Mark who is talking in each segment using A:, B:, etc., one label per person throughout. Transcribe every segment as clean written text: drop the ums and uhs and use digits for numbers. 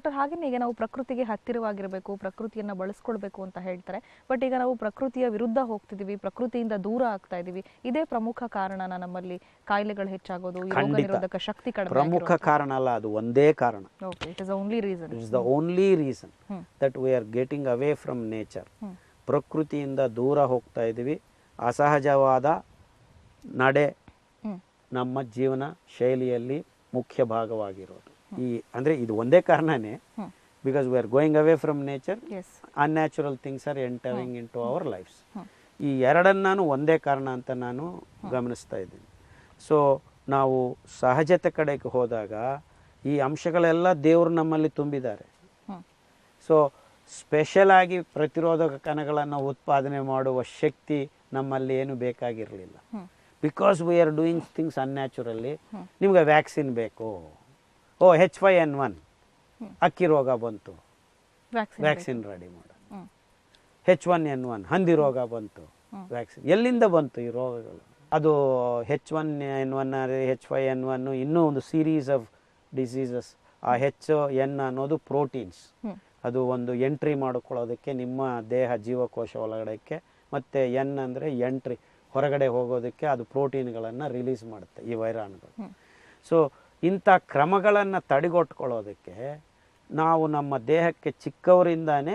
A: Doctor ಹಾಗೇನೆ ಈಗ ನಾವು ಪ್ರಕೃತಿಗೆ ಹತ್ತಿರವಾಗಿರಬೇಕು, ಪ್ರಕೃತಿಯನ್ನ ಬಳಸ್ಕೊಳ್ಬೇಕು ಅಂತ ಹೇಳ್ತಾರೆ. ಬಟ್ ಈಗ ನಾವು ಪ್ರಕೃತಿಯ ವಿರುದ್ಧ ಹೋಗ್ತಿದೀವಿ, ಪ್ರಕೃತಿಯಿಂದ ದೂರ ಆಗ್ತಾ ಇದೀವಿ. ಇದೇ ಪ್ರಮುಖ ಕಾರಣನ ನಮ್ಮಲ್ಲಿ ಕಾಯಿಲೆಗಳು ಹೆಚ್ಚಾಗೋದು, ಈ ರೋಗ ನಿರೋಧಕ ಶಕ್ತಿ ಕಡಿಮೆ
B: ಪ್ರಮುಖ ಕಾರಣ ಅಲ್ಲ, ಅದು ಒಂದೇ ಕಾರಣ.
A: Okay, it is only reason.
B: It's the only reason that we are getting away from nature. ಪ್ರಕೃತಿಯಿಂದ ದೂರ ಹೋಗ್ತಾ ಇದೀವಿ. ಅಸಹಜವಾದ ನಡೆ ನಮ್ಮ ಜೀವನ ಶೈಲಿಯಲ್ಲಿ ಮುಖ್ಯ ಭಾಗವಾಗಿರೋದು. ಈ ಅಂದರೆ ಇದು ಒಂದೇ ಕಾರಣನೇ, because we are going away from nature, unnatural things are entering into our lifes. ಈ ಎರಡನ್ನೂ ಒಂದೇ ಕಾರಣ ಅಂತ ನಾನು ಗಮನಿಸ್ತಾ ಇದ್ದೀನಿ. ಸೊ ನಾವು ಸಹಜತೆ ಕಡೆಗೆ ಹೋದಾಗ ಈ ಅಂಶಗಳೆಲ್ಲ ದೇವರು ನಮ್ಮಲ್ಲಿ ತುಂಬಿದ್ದಾರೆ. ಸೊ ಸ್ಪೆಷಲ್ ಆಗಿ ಪ್ರತಿರೋಧಕ ಕಣಗಳನ್ನು ಉತ್ಪಾದನೆ ಮಾಡುವ ಶಕ್ತಿ ನಮ್ಮಲ್ಲಿ ಏನು ಬೇಕಾಗಿರಲಿಲ್ಲ. Because we are doing things unnaturally. ನಿಮ್ಗೆ ವ್ಯಾಕ್ಸಿನ್ ಬೇಕು, H5N1 ಅಕ್ಕಿ ರೋಗ ಬಂತು, ವ್ಯಾಕ್ಸಿನ್ ರೆಡಿ ಮಾಡು. H1N1 ಹಂದಿ ರೋಗ ಬಂತು, ವ್ಯಾಕ್ಸಿನ್. ಎಲ್ಲಿಂದ ಬಂತು ಈ ರೋಗಗಳು? ಅದು H1N1 H5N1 ಇನ್ನೂ ಒಂದು ಸೀರೀಸ್ ಆಫ್ ಡಿಸೀಸಸ್. ಆ HN ಅನ್ನೋದು ಪ್ರೋಟೀನ್ಸ್. ಅದು ಒಂದು ಎಂಟ್ರಿ ಮಾಡಿಕೊಳ್ಳೋದಕ್ಕೆ ನಿಮ್ಮ ದೇಹ ಜೀವಕೋಶ ಒಳಗಡೆಕ್ಕೆ, ಮತ್ತು N ಅಂದರೆ ಎಂಟ್ರಿ ಹೊರಗಡೆ ಹೋಗೋದಕ್ಕೆ, ಅದು ಪ್ರೋಟೀನ್ಗಳನ್ನು ರಿಲೀಸ್ ಮಾಡುತ್ತೆ ಈ ವೈರಾಣುಗಳು. ಸೊ ಇಂಥ ಕ್ರಮಗಳನ್ನು ತಡೆಗಟ್ಟುಕೊಳ್ಳೋದಕ್ಕೆ ನಾವು ನಮ್ಮ ದೇಹಕ್ಕೆ ಚಿಕ್ಕವರಿಂದಾನೇ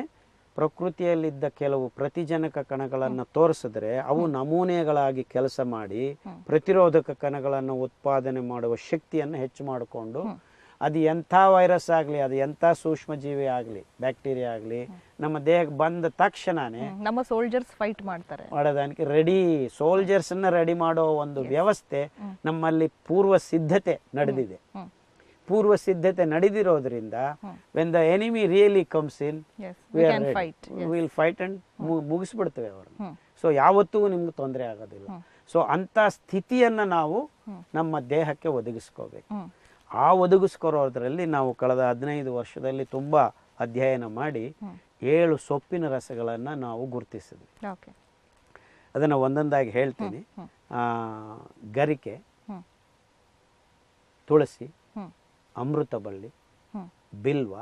B: ಪ್ರಕೃತಿಯಲ್ಲಿದ್ದ ಕೆಲವು ಪ್ರತಿಜನಕ ಕಣಗಳನ್ನು ತೋರಿಸಿದ್ರೆ ಅವು ನಮೂನೆಗಳಾಗಿ ಕೆಲಸ ಮಾಡಿ ಪ್ರತಿರೋಧಕ ಕಣಗಳನ್ನು ಉತ್ಪಾದನೆ ಮಾಡುವ ಶಕ್ತಿಯನ್ನು ಹೆಚ್ಚು ಮಾಡಿಕೊಂಡು, ಅದು ಎಂಥ ವೈರಸ್ ಆಗಲಿ, ಅದು ಎಂಥ ಸೂಕ್ಷ್ಮಜೀವಿ ಆಗಲಿ, ಬ್ಯಾಕ್ಟೀರಿಯಾ ಆಗಲಿ, ನಮ್ಮ ದೇಹಕ್ಕೆ ಬಂದ ತಕ್ಷಣನೇ
A: ನಮ್ಮ ಸೋಲ್ಜರ್ಸ್ ಫೈಟ್ ಮಾಡ್ತಾರೆ
B: ಮಾಡೋದಕ್ಕೆ ರೆಡಿ. ಸೋಲ್ಜರ್ಸನ್ನ ರೆಡಿ ಮಾಡೋ ಒಂದು ವ್ಯವಸ್ಥೆ ನಮ್ಮಲ್ಲಿ ಪೂರ್ವ ಸಿದ್ಧತೆ ನಡೆದಿದೆ. ಪೂರ್ವ ಸಿದ್ಧತೆ ನಡೆದಿರೋದ್ರಿಂದ when the enemy really comes in, will fight and ಮುಗಿಸ್ಬಿಡ್ತೇವೆ ಅವ್ರನ್ನ. ಸೊ ಯಾವತ್ತೂ ನಿಮ್ಗೆ ತೊಂದರೆ ಆಗೋದಿಲ್ಲ. ಸೊ ಅಂಥ ಸ್ಥಿತಿಯನ್ನು ನಾವು ನಮ್ಮ ದೇಹಕ್ಕೆ ಒದಗಿಸ್ಕೋಬೇಕು. ಆ ಒದಗಿಸ್ಕೊರೋದ್ರಲ್ಲಿ ನಾವು ಕಳೆದ 15 ವರ್ಷದಲ್ಲಿ ತುಂಬ ಅಧ್ಯಯನ ಮಾಡಿ 7 ಸೊಪ್ಪಿನ ರಸಗಳನ್ನು ನಾವು ಗುರುತಿಸಿದ್ವಿ. ಅದನ್ನು ಒಂದೊಂದಾಗಿ ಹೇಳ್ತೀನಿ. ಗರಿಕೆ, ತುಳಸಿ, ಅಮೃತ ಬಳ್ಳಿ, ಬಿಲ್ವ,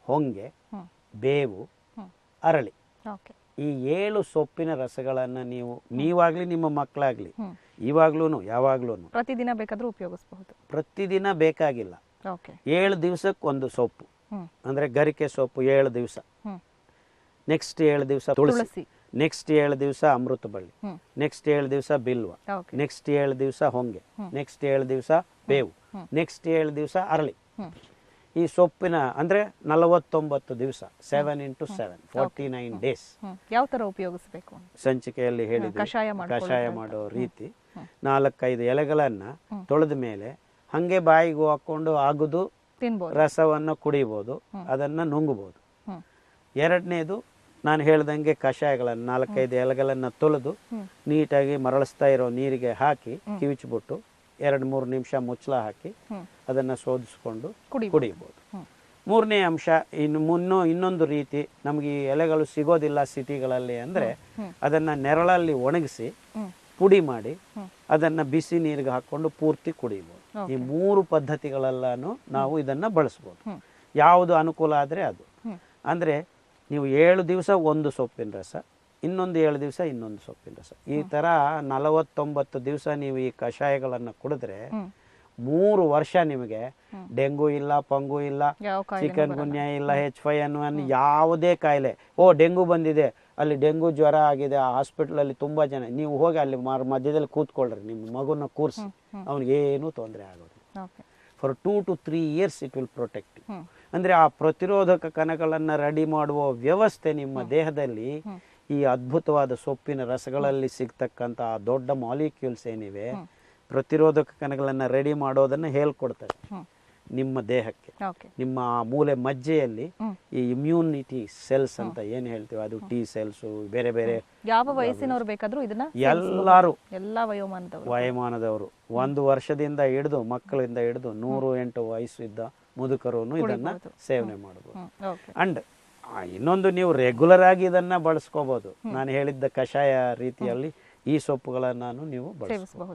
B: ಹೊಂಗೆ, ಬೇವು, ಅರಳಿ. ಈ 7 ಸೊಪ್ಪಿನ ರಸಗಳನ್ನು ನೀವಾಗ್ಲಿ ನಿಮ್ಮ ಮಕ್ಕಳಾಗ್ಲಿ ಇವಾಗ್ಲೂ ಯಾವಾಗ್ಲೂ
A: ಪ್ರತಿದಿನ ಬೇಕಾದ್ರೂ ಉಪಯೋಗಿಸಬಹುದು.
B: ಪ್ರತಿದಿನ ಬೇಕಾಗಿಲ್ಲ. 7 ದಿವಸಕ್ಕೆ ಒಂದು ಸೊಪ್ಪು. ಅಂದ್ರೆ ಗರಿಕೆ ಸೊಪ್ಪು 7 ದಿವಸ, ನೆಕ್ಸ್ಟ್ 7 ದಿವಸ ತುಳಸಿ, ನೆಕ್ಸ್ಟ್ 7 ದಿವಸ ಅಮೃತ ಬಳ್ಳಿ, ನೆಕ್ಸ್ಟ್ 7 ದಿವಸ ಬಿಲ್ವ, ನೆಕ್ಸ್ಟ್ 7 ದಿವಸ ಹೊಂಗೆ, ನೆಕ್ಸ್ಟ್ 7 ದಿವಸ ಬೇವು, ನೆಕ್ಸ್ಟ್ 7 ದಿವಸ ಅರಳಿ. ಈ ಸೊಪ್ಪಿನ ಅಂದ್ರೆ 49 ದಿವಸ, 7 into 7 49 ಡೇಸ್.
A: ಯಾವ ತರ ಉಪಯೋಗಿಸಬೇಕು
B: ಸಂಚಿಕೆಯಲ್ಲಿ ಹೇಳಿದೆ. ಕಷಾಯ ಮಾಡೋ ರೀತಿ 4-5 ಎಲೆಗಳನ್ನ ತೊಳೆದ ಮೇಲೆ ಹಂಗೆ ಬಾಯಿಗೆ ಹಾಕೊಂಡು ಅಗದು ರಸವನ್ನು ಕುಡಿಬಹುದು, ಅದನ್ನ ನುಂಗಬಹುದು. ಎರಡನೇದು ನಾನು ಹೇಳ್ದಂಗೆ ಕಷಾಯಗಳನ್ನು 4-5 ಎಲೆಗಳನ್ನ ತೊಳೆದು ನೀಟಾಗಿ ಮರಳಿಸ್ತಾ ಇರೋ ನೀರಿಗೆ ಹಾಕಿ ಕಿವಿಚ್ಬಿಟ್ಟು 2-3 ನಿಮಿಷ ಮುಚ್ಚಳ ಹಾಕಿ ಅದನ್ನ ಶೋಧಿಸ್ಕೊಂಡು ಕುಡಿಯಬಹುದು. ಮೂರನೇ ಅಂಶ, ಇನ್ನೊಂದು ರೀತಿ, ನಮ್ಗೆ ಈ ಎಲೆಗಳು ಸಿಗೋದಿಲ್ಲ ಸಿಟಿಗಳಲ್ಲಿ ಅಂದ್ರೆ ಅದನ್ನ ನೆರಳಲ್ಲಿ ಒಣಗಿಸಿ ಪುಡಿ ಮಾಡಿ ಅದನ್ನ ಬಿಸಿ ನೀರಿಗೆ ಹಾಕೊಂಡು ಪೂರ್ತಿ ಕುಡಿಯಬಹುದು. ಈ 3 ಪದ್ಧತಿಗಳೆಲ್ಲಾನು ನಾವು ಇದನ್ನ ಬಳಸ್ಬೋದು. ಯಾವುದು ಅನುಕೂಲ ಆದ್ರೆ ಅದು. ಅಂದ್ರೆ ನೀವು 7 ದಿವಸ ಒಂದು ಸೊಪ್ಪಿನ ರಸ, ಇನ್ನೊಂದು 7 ದಿವಸ ಇನ್ನೊಂದು ಸೊಪ್ಪಿನ ರಸ, ಈ ತರ 49 ದಿವಸ ನೀವು ಈ ಕಷಾಯಗಳನ್ನು ಕುಡಿದ್ರೆ 3 ವರ್ಷ ನಿಮಗೆ ಡೆಂಗು ಇಲ್ಲ, ಪಂಗು ಇಲ್ಲ, ಚಿಕನ್ ಗುನ್ಯಾ ಇಲ್ಲ, H5N1 ಯಾವುದೇ ಕಾಯಿಲೆ. ಡೆಂಗು ಬಂದಿದೆ, ಅಲ್ಲಿ ಡೆಂಗು ಜ್ವರ ಆಗಿದೆ, ಆ ಹಾಸ್ಪಿಟಲ್ ಅಲ್ಲಿ ತುಂಬಾ ಜನ, ನೀವು ಹೋಗಿ ಅಲ್ಲಿ ಮಧ್ಯದಲ್ಲಿ ಕೂತ್ಕೊಳ್ರಿ, ನಿಮ್ಮ ಮಗುನ ಕೂರಿಸಿ, ಅವನಿಗೇನು ತೊಂದರೆ ಆಗೋದಿಲ್ಲ. For 2 to 3 years it will protect. ಅಂದ್ರೆ ಆ ಪ್ರತಿರೋಧಕ ಕಣಗಳನ್ನ ರೆಡಿ ಮಾಡುವ ವ್ಯವಸ್ಥೆ ನಿಮ್ಮ ದೇಹದಲ್ಲಿ ಈ ಅದ್ಭುತವಾದ ಸೊಪ್ಪಿನ ರಸಗಳಲ್ಲಿ ಸಿಗ್ತಕ್ಕಂಥ ಆ ದೊಡ್ಡ ಮಾಲಿಕ್ಯೂಲ್ಸ್ ಏನಿವೆ, ಪ್ರತಿರೋಧಕ ಕಣಗಳನ್ನ ರೆಡಿ ಮಾಡೋದನ್ನ ಹೇಳ್ಕೊಡ್ತವೆ ನಿಮ್ಮ ದೇಹಕ್ಕೆ. ನಿಮ್ಮ ಮೂಲೆ ಮಜ್ಜೆಯಲ್ಲಿ ಈ ಇಮ್ಯುನಿಟಿ ಸೆಲ್ಸ್ ಅಂತ ಏನ್ ಹೇಳ್ತೀವಿ, ಅದು ಟಿ ಸೆಲ್ಸ್, ಬೇರೆ ಬೇರೆ.
A: ಯಾವ ವಯಸ್ಸಿನವರು ಬೇಕಾದ್ರೂ ಇದನ್ನ,
B: ಎಲ್ಲಾರು,
A: ಎಲ್ಲಾ
B: ವಯೋಮಾನದವರು, 1 ವರ್ಷದಿಂದ ಹಿಡಿದು ಮಕ್ಕಳಿಂದ ಹಿಡಿದು 108 ವಯಸ್ಸು ಇದ್ದ ಮುದುಕರು ಇದನ್ನ ಸೇವನೆ ಮಾಡಬಹುದು. ಅಂಡ್ ಇನ್ನೊಂದು, ನೀವು ರೆಗ್ಯುಲರ್ ಆಗಿ ಇದನ್ನ ಬಳಸ್ಕೋಬಹುದು. ನಾನು ಹೇಳಿದ್ದ ಕಷಾಯ ರೀತಿಯಲ್ಲಿ ಈ ಸೊಪ್ಪುಗಳನ್ನ ನೀವು ಬಳಸಬಹುದು.